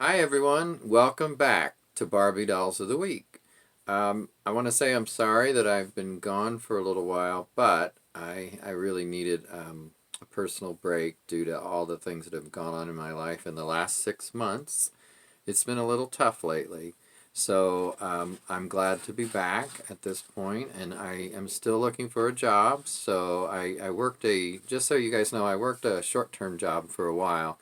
Hi everyone, welcome back to Barbie Dolls of the Week. I want to say I'm sorry that I've been gone for a little while, but I really needed a personal break due to all the things that have gone on in my life in the last 6 months. It's been a little tough lately. So I'm glad to be back at this point, and I am still looking for a job. So I worked just so you guys know, I worked a short-term job for a while,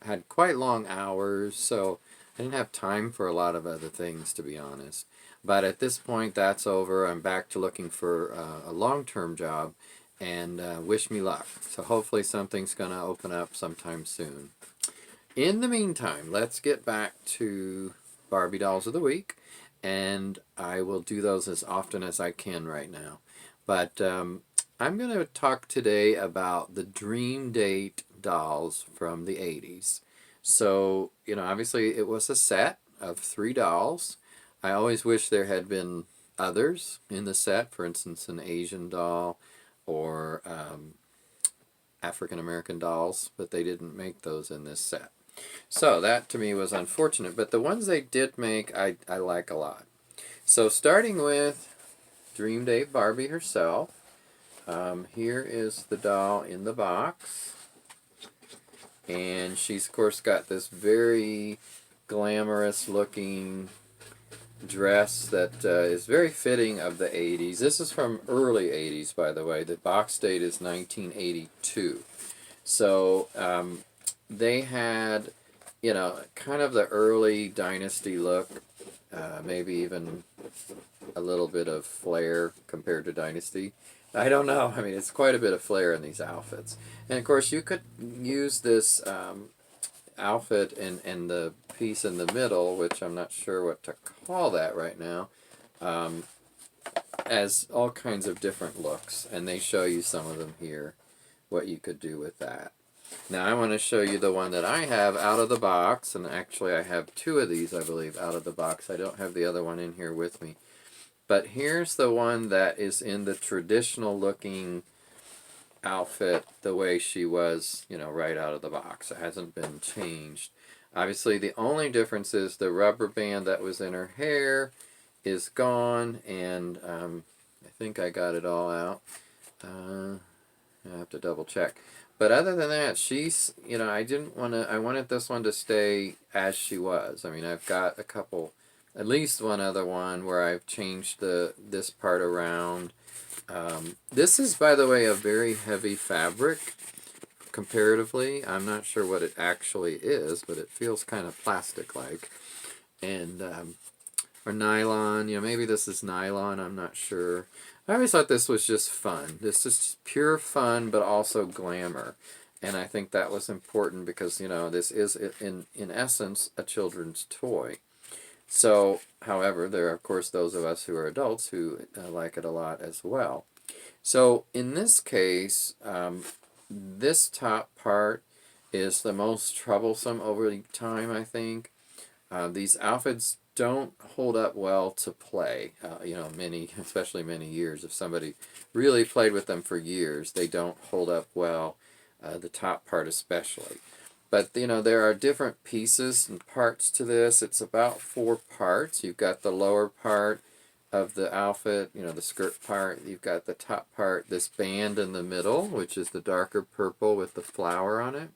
had quite long hours, so I didn't have time for a lot of other things, to be honest. But at this point, that's over. I'm back to looking for a long-term job, and wish me luck. So hopefully something's going to open up sometime soon. In the meantime, let's get back to Barbie Dolls of the Week, and I will do those as often as I can right now. But I'm going to talk today about the Dream Date dolls from the 80s. So, obviously it was a set of 3 dolls. I always wish there had been others in the set, for instance, an Asian doll or African American dolls, but they didn't make those in this set. So that to me was unfortunate, but the ones they did make I like a lot. So starting with Dream Date Barbie herself, here is the doll in the box. And she's, of course, got this very glamorous looking dress that is very fitting of the 80s. This is from early 80s, by the way. The box date is 1982. So they had, kind of the early dynasty look, maybe even a little bit of flair compared to dynasty. I don't know. I mean, it's quite a bit of flair in these outfits. And of course, you could use this outfit and the piece in the middle, which I'm not sure what to call that right now, as all kinds of different looks. And they show you some of them here, what you could do with that. Now I want to show you the one that I have out of the box, and actually I have 2 of these, I believe, out of the box. I don't have the other one in here with me. But here's the one that is in the traditional looking outfit the way she was, right out of the box. It hasn't been changed. Obviously, the only difference is the rubber band that was in her hair is gone, and I think I got it all out. I have to double check. But other than that, she's, I wanted this one to stay as she was. I mean, I've got at least one other one where I've changed this part around. This is, by the way, a very heavy fabric comparatively. I'm not sure what it actually is, but it feels kind of plastic-like. And, or nylon, maybe this is nylon, I'm not sure. I always thought this was just fun. This is pure fun, but also glamour. And I think that was important because, this is, in essence, a children's toy. So, however, there are, of course, those of us who are adults who like it a lot as well. So, in this case, this top part is the most troublesome over time, I think. These outfits don't hold up well to play. Especially many years. If somebody really played with them for years, they don't hold up well, the top part especially. But, there are different pieces and parts to this. It's about 4 parts. You've got the lower part of the outfit, the skirt part. You've got the top part, this band in the middle, which is the darker purple with the flower on it,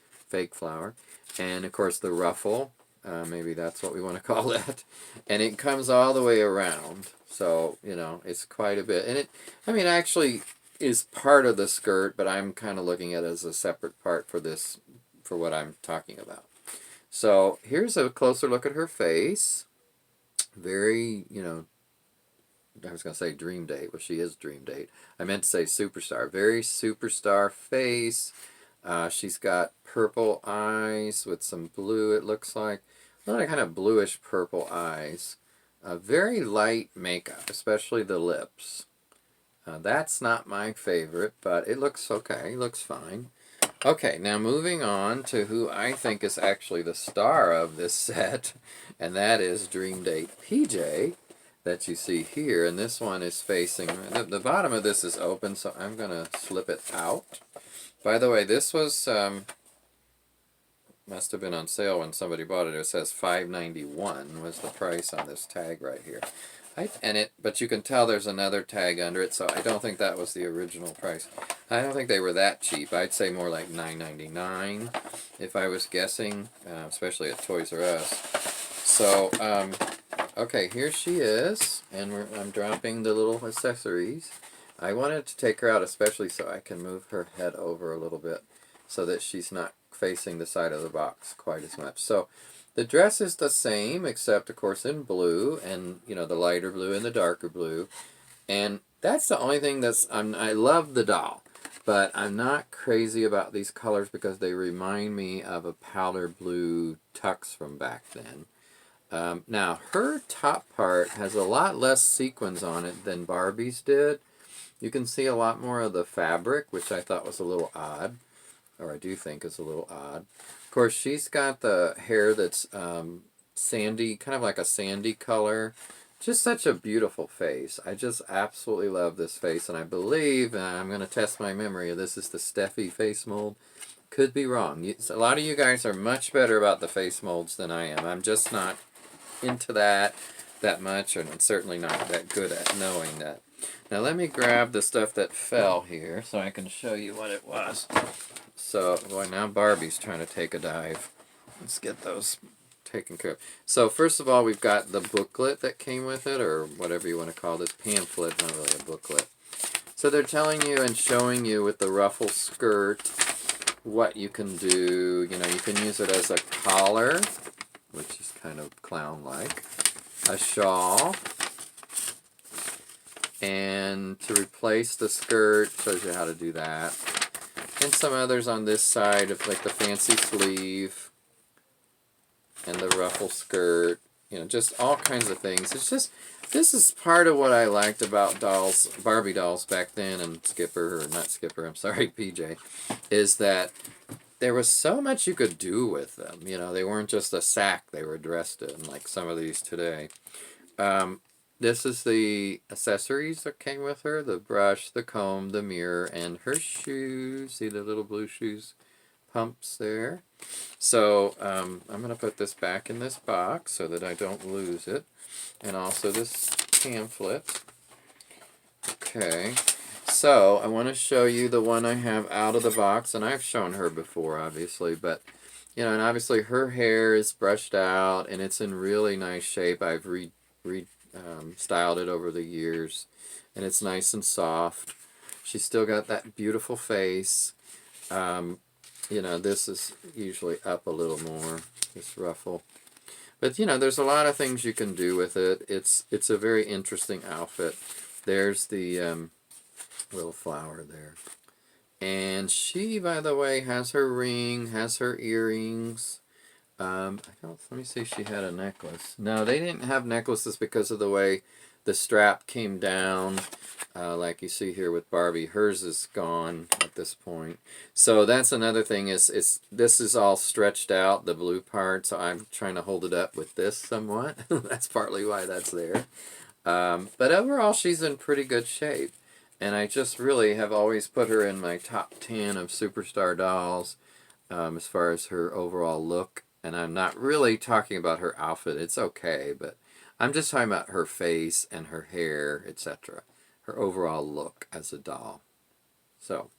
fake flower. And, of course, the ruffle. Maybe that's what we want to call that. And it comes all the way around. So, it's quite a bit. And it actually is part of the skirt, but I'm kind of looking at it as a separate part for what I'm talking about. So here's a closer look at her face. Very, I was going to say Dream Date. Well, she is Dream Date. I meant to say superstar. Very superstar face. She's got purple eyes with some blue, it looks like. A lot of kind of bluish purple eyes. Very light makeup, especially the lips. That's not my favorite, but it looks okay. It looks fine. Okay, now moving on to who I think is actually the star of this set, and that is Dream Date PJ that you see here. And this one is facing, the bottom of this is open, so I'm going to slip it out. By the way, this was must have been on sale when somebody bought it. It says $5.91 was the price on this tag right here. But you can tell there's another tag under it, so I don't think that was the original price. I don't think they were that cheap. I'd say more like $9.99 if I was guessing, especially at Toys R Us. So, okay, here she is, and I'm dropping the little accessories. I wanted to take her out especially so I can move her head over a little bit so that she's not facing the side of the box quite as much. So the dress is the same, except of course in blue, and you know, the lighter blue and the darker blue. And that's the only thing I love the doll, but I'm not crazy about these colors because they remind me of a powder blue tux from back then. Now her top part has a lot less sequins on it than Barbie's did. You can see a lot more of the fabric, which I thought was a little odd, or I do think is a little odd. Of course, she's got the hair that's sandy, kind of like a sandy color. Just such a beautiful face. I just absolutely love this face, and I believe, and I'm going to test my memory, this is the Steffi face mold. Could be wrong. A lot of you guys are much better about the face molds than I am. I'm just not into that much, and I'm certainly not that good at knowing that. Now let me grab the stuff that fell here so I can show you what it was. So, boy, now Barbie's trying to take a dive. Let's get those taken care of. So first of all, we've got the booklet that came with it, or whatever you want to call this, pamphlet, not really a booklet. So they're telling you and showing you with the ruffle skirt what you can do. You know, you can use it as a collar, which is kind of clown-like, a shawl, and to replace the skirt, shows you how to do that. And some others on this side, of like the fancy sleeve and the ruffle skirt, you know, just all kinds of things. It's just, this is part of what I liked about dolls, Barbie dolls back then, and Skipper, or not Skipper, I'm sorry, PJ, is that there was so much you could do with them. You know, they weren't just a sack they were dressed in, like some of these today. This is the accessories that came with her, the brush, the comb, the mirror, and her shoes. See the little blue shoes pumps there. So I'm going to put this back in this box so that I don't lose it. And also this pamphlet. Okay, so I want to show you the one I have out of the box, and I've shown her before, obviously, but, you know, and obviously her hair is brushed out, and it's in really nice shape. I've styled it over the years, and it's nice and soft. She's still got that beautiful face. You know, this is usually up a little more, this ruffle. But, you know, there's a lot of things you can do with it. It's a very interesting outfit. There's the little flower there. And she, by the way, has her ring, has her earrings. Let me see if she had a necklace. No, they didn't have necklaces because of the way the strap came down. Like you see here with Barbie, hers is gone at this point. So that's another thing, is this is all stretched out, the blue part, so I'm trying to hold it up with this somewhat. That's partly why that's there. But overall, she's in pretty good shape. And I just really have always put her in my top 10 of superstar dolls as far as her overall look. And I'm not really talking about her outfit. It's okay, but I'm just talking about her face and her hair, etc. Her overall look as a doll. So,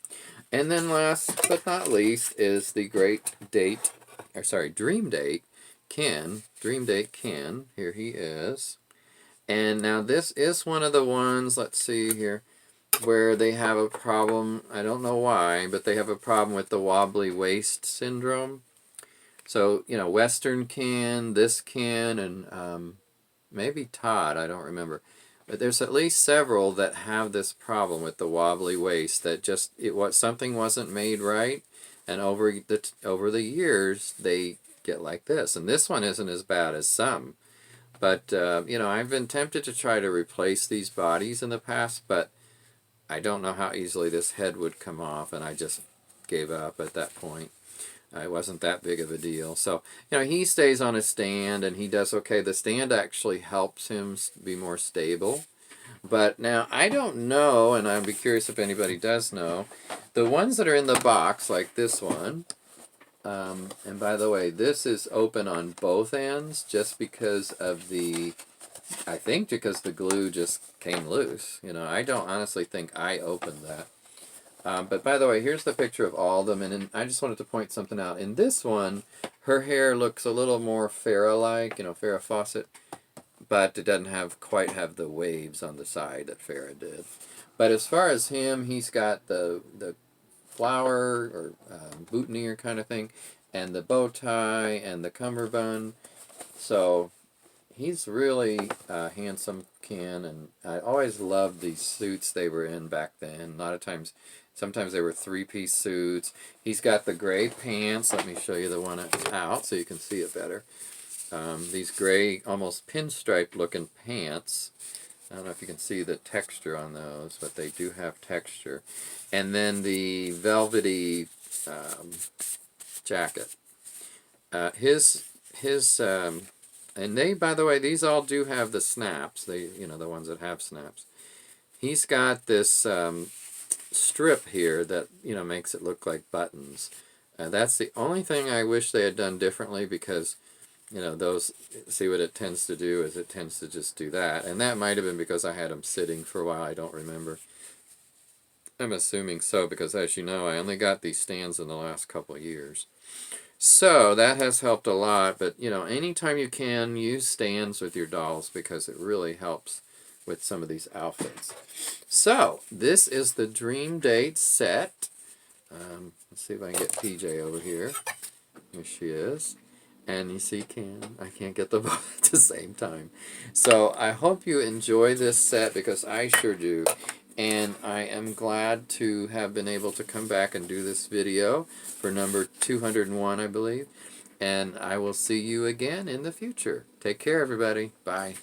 and then last but not least is the Dream Date Ken. Dream Date Ken. Here he is. And now this is one of the ones, let's see here, where they have a problem. I don't know why, but they have a problem with the wobbly waist syndrome. So, you know, Western Ken, this Ken, and maybe Todd, I don't remember. But there's at least several that have this problem with the wobbly waist, that just something wasn't made right, and over the years they get like this. And this one isn't as bad as some. But, you know, I've been tempted to try to replace these bodies in the past, but I don't know how easily this head would come off, and I just gave up at that point. It wasn't that big of a deal. So, you know, he stays on a stand, and he does okay. The stand actually helps him be more stable. But now, I don't know, and I'd be curious if anybody does know, the ones that are in the box, like this one, And by the way, this is open on both ends just because of I think because the glue just came loose. You know, I don't honestly think I opened that. But by the way, here's the picture of all of them, and I just wanted to point something out. In this one, her hair looks a little more Farrah-like, you know, Farrah Fawcett, but it doesn't quite have the waves on the side that Farrah did. But as far as him, he's got the flower or boutonniere kind of thing, and the bow tie and the cummerbund. So he's really a handsome Ken, and I always loved these suits they were in back then. A lot of times, sometimes they were three-piece suits. He's got the gray pants. Let me show you the one out so you can see it better. These gray, almost pinstripe-looking pants. I don't know if you can see the texture on those, but they do have texture. And then the velvety jacket. And they, by the way, these all do have the snaps. The ones that have snaps. He's got this strip here that, makes it look like buttons. That's the only thing I wish they had done differently because, those, see what it tends to do is it tends to just do that. And that might have been because I had them sitting for a while. I don't remember. I'm assuming so because, as you know, I only got these stands in the last couple of years. So that has helped a lot, but anytime you can, use stands with your dolls because it really helps with some of these outfits. So this is the Dream Date set. Let's see if I can get PJ over here. Here she is. And you see Ken. I can't get them both at the same time. So I hope you enjoy this set because I sure do. And I am glad to have been able to come back and do this video for number 201, I believe. And I will see you again in the future. Take care, everybody. Bye.